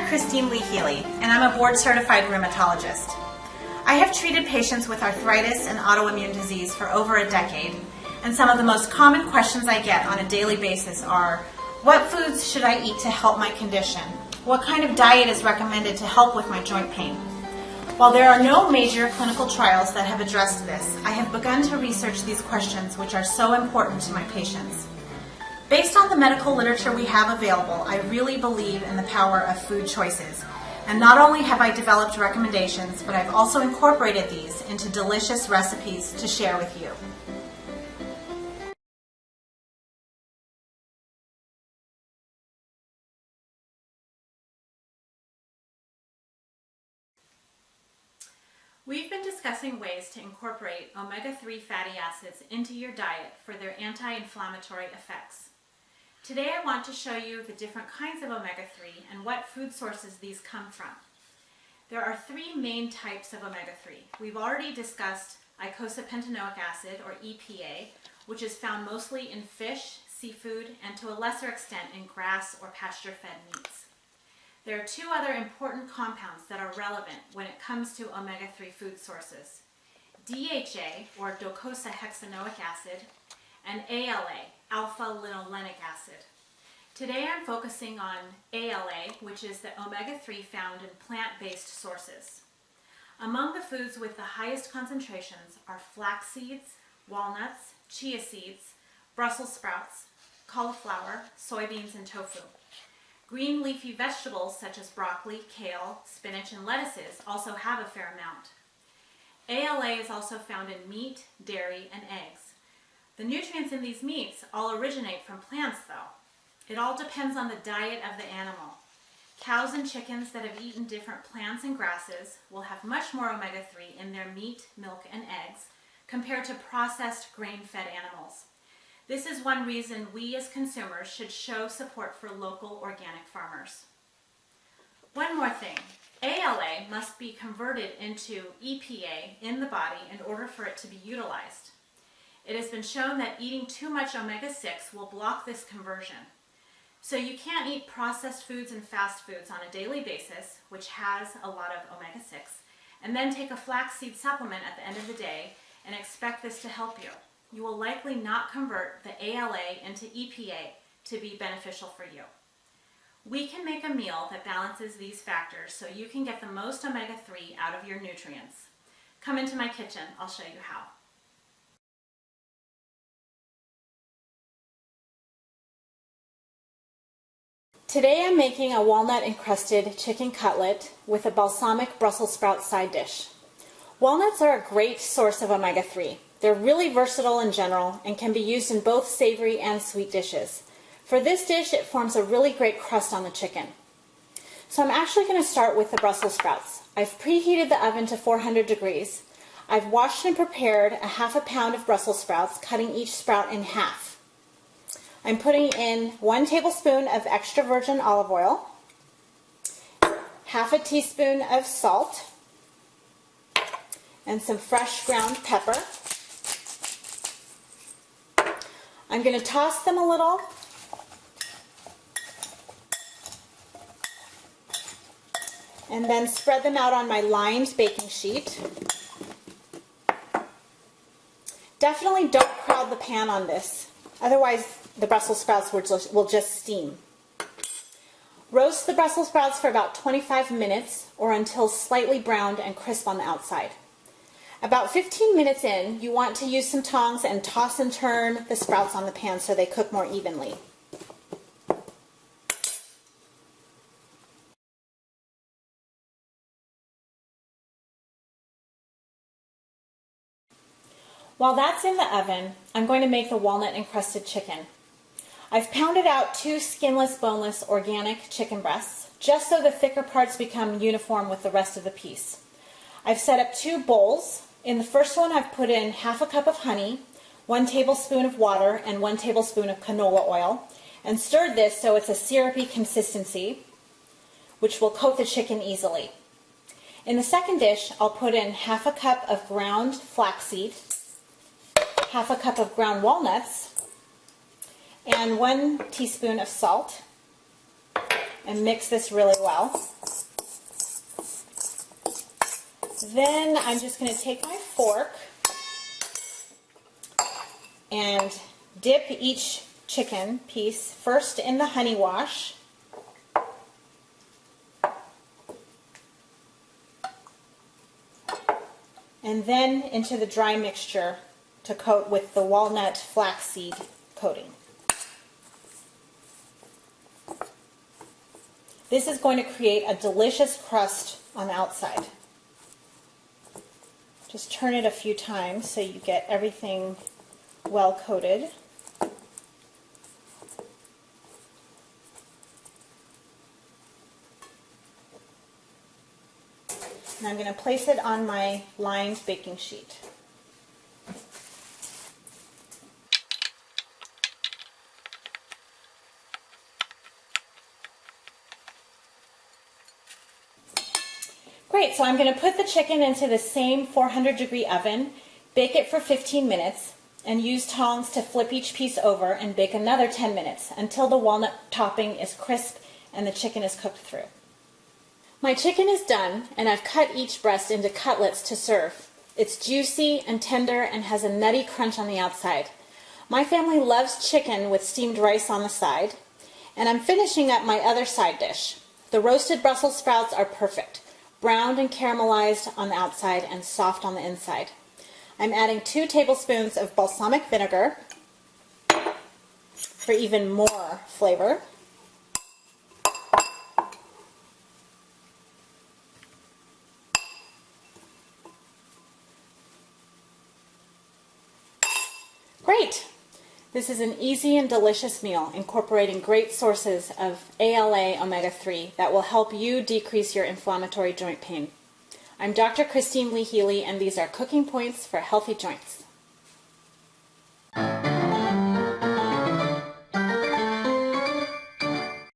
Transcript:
Dr. Christine Leehealey, and I'm a board-certified rheumatologist. I have treated patients with arthritis and autoimmune disease for over a decade, and some of the most common questions I get on a daily basis are, what foods should I eat to help my condition? What kind of diet is recommended to help with my joint pain? While there are no major clinical trials that have addressed this, I have begun to research these questions which are so important to my patients. Based on the medical literature we have available, I really believe in the power of food choices. And not only have I developed recommendations, but I've also incorporated these into delicious recipes to share with you. We've been discussing ways to incorporate omega-3 fatty acids into your diet for their anti-inflammatory effects. Today I want to show you the different kinds of omega-3 and what food sources these come from. There are three main types of omega-3. We've already discussed eicosapentaenoic acid, or EPA, which is found mostly in fish, seafood, and to a lesser extent in grass or pasture-fed meats. There are two other important compounds that are relevant when it comes to omega-3 food sources: DHA, or docosahexaenoic acid, and ALA, alpha-linolenic acid. Today I'm focusing on ALA, which is the omega-3 found in plant-based sources. Among the foods with the highest concentrations are flax seeds, walnuts, chia seeds, Brussels sprouts, cauliflower, soybeans, and tofu. Green leafy vegetables such as broccoli, kale, spinach, and lettuces also have a fair amount. ALA is also found in meat, dairy, and eggs. The nutrients in these meats all originate from plants, though. It all depends on the diet of the animal. Cows and chickens that have eaten different plants and grasses will have much more omega-3 in their meat, milk, and eggs compared to processed grain-fed animals. This is one reason we as consumers should show support for local organic farmers. One more thing, ALA must be converted into EPA in the body in order for it to be utilized. It has been shown that eating too much omega-6 will block this conversion. So you can't eat processed foods and fast foods on a daily basis, which has a lot of omega-6, and then take a flaxseed supplement at the end of the day and expect this to help you. You will likely not convert the ALA into EPA to be beneficial for you. We can make a meal that balances these factors so you can get the most omega-3 out of your nutrients. Come into my kitchen, I'll show you how. Today I'm making a walnut-encrusted chicken cutlet with a balsamic Brussels sprout side dish. Walnuts are a great source of omega-3. They're really versatile in general and can be used in both savory and sweet dishes. For this dish, it forms a really great crust on the chicken. So I'm actually going to start with the Brussels sprouts. I've preheated the oven to 400 degrees. I've washed and prepared a half a pound of Brussels sprouts, cutting each sprout in half. I'm putting in 1 tablespoon of extra virgin olive oil, half a teaspoon of salt, and some fresh ground pepper. I'm going to toss them a little. And then spread them out on my lined baking sheet. Definitely don't crowd the pan on this, otherwise the Brussels sprouts will just steam. Roast the Brussels sprouts for about 25 minutes or until slightly browned and crisp on the outside. About 15 minutes in, you want to use some tongs and toss and turn the sprouts on the pan so they cook more evenly. While that's in the oven, I'm going to make the walnut-encrusted chicken. I've pounded out 2 skinless, boneless, organic chicken breasts, just so the thicker parts become uniform with the rest of the piece. I've set up 2 bowls. In the first one, I've put in half a cup of honey, 1 tablespoon of water, and 1 tablespoon of canola oil, and stirred this so it's a syrupy consistency, which will coat the chicken easily. In the second dish, I'll put in half a cup of ground flaxseed, half a cup of ground walnuts, and 1 teaspoon of salt, and mix this really well. Then I'm just going to take my fork and dip each chicken piece first in the honey wash, and then into the dry mixture to coat with the walnut flaxseed coating. This is going to create a delicious crust on the outside. Just turn it a few times so you get everything well coated. And I'm going to place it on my lined baking sheet. Great, so I'm going to put the chicken into the same 400-degree oven, bake it for 15 minutes, and use tongs to flip each piece over and bake another 10 minutes until the walnut topping is crisp and the chicken is cooked through. My chicken is done, and I've cut each breast into cutlets to serve. It's juicy and tender and has a nutty crunch on the outside. My family loves chicken with steamed rice on the side, and I'm finishing up my other side dish. The roasted Brussels sprouts are perfect. Browned and caramelized on the outside and soft on the inside. I'm adding 2 tablespoons of balsamic vinegar for even more flavor. Great! This is an easy and delicious meal incorporating great sources of ALA omega-3 that will help you decrease your inflammatory joint pain. I'm Dr. Christine Leehealey, and these are cooking points for healthy joints.